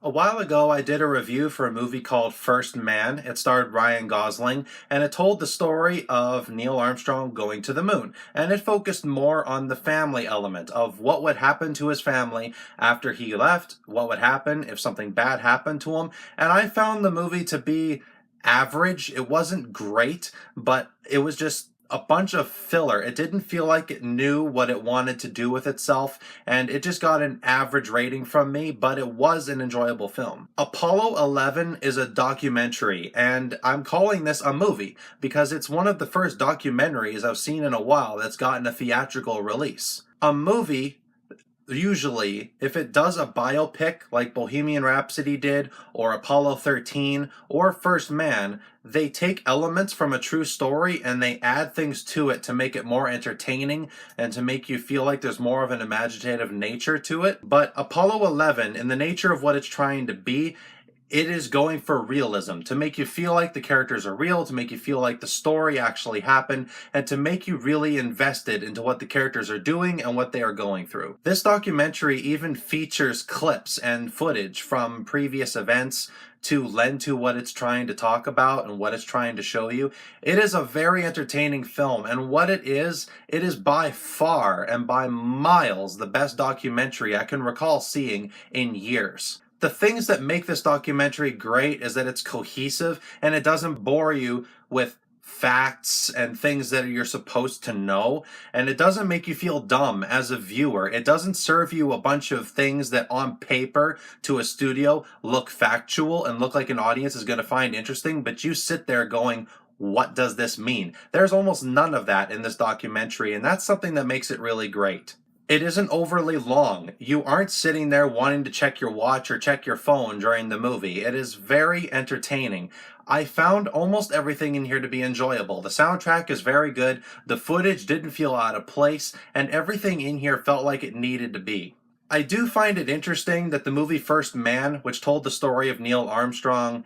A while ago, I did a review for a movie called First Man. It starred Ryan Gosling, and it told the story of Neil Armstrong going to the moon. And it focused more on the family element of what would happen to his family after he left, what would happen if something bad happened to him. And I found the movie to be average. It wasn't great, but it was just a bunch of filler. It didn't feel like it knew what it wanted to do with itself, and it just got an average rating from me, but it was an enjoyable film. Apollo 11 is a documentary, and I'm calling this a movie because it's one of the first documentaries I've seen in a while that's gotten a theatrical release. A movie, usually, if it does a biopic like Bohemian Rhapsody did, or Apollo 13, or First Man, they take elements from a true story and they add things to it to make it more entertaining and to make you feel like there's more of an imaginative nature to it. But Apollo 11, in the nature of what it's trying to be, it is going for realism, to make you feel like the characters are real, to make you feel like the story actually happened, and to make you really invested into what the characters are doing and what they are going through. This documentary even features clips and footage from previous events to lend to what it's trying to talk about and what it's trying to show you. It is a very entertaining film, and what it is by far and by miles the best documentary I can recall seeing in years. The things that make this documentary great is that it's cohesive and it doesn't bore you with facts and things that you're supposed to know, and it doesn't make you feel dumb as a viewer. It doesn't serve you a bunch of things that on paper to a studio look factual and look like an audience is going to find interesting, but you sit there going, what does this mean? There's almost none of that in this documentary, and that's something that makes it really great. It isn't overly long. You aren't sitting there wanting to check your watch or check your phone during the movie. It is very entertaining. I found almost everything in here to be enjoyable. The soundtrack is very good, the footage didn't feel out of place, and everything in here felt like it needed to be. I do find it interesting that the movie First Man, which told the story of Neil Armstrong,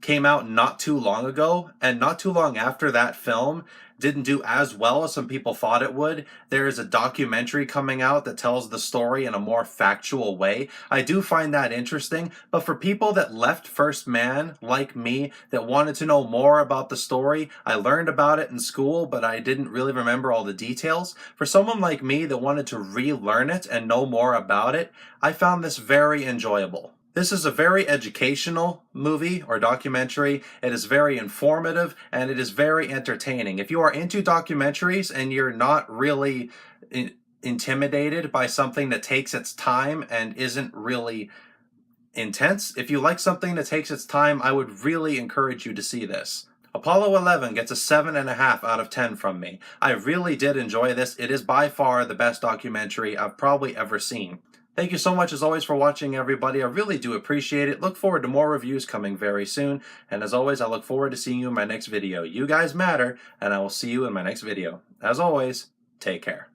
came out not too long ago, and not too long after that film didn't do as well as some people thought it would. There is a documentary coming out that tells the story in a more factual way. I do find that interesting, but for people that left First Man, like me, that wanted to know more about the story, I learned about it in school, but I didn't really remember all the details. For someone like me that wanted to relearn it and know more about it, I found this very enjoyable. This is a very educational movie or documentary. It is very informative and it is very entertaining. If you are into documentaries and you're not really intimidated by something that takes its time and isn't really intense, if you like something that takes its time, I would really encourage you to see this. Apollo 11 gets a 7.5 out of 10 from me. I really did enjoy this. It is by far the best documentary I've probably ever seen. Thank you so much as always for watching, everybody. I really do appreciate it. Look forward to more reviews coming very soon. And as always, I look forward to seeing you in my next video. You guys matter, and I will see you in my next video. As always, take care.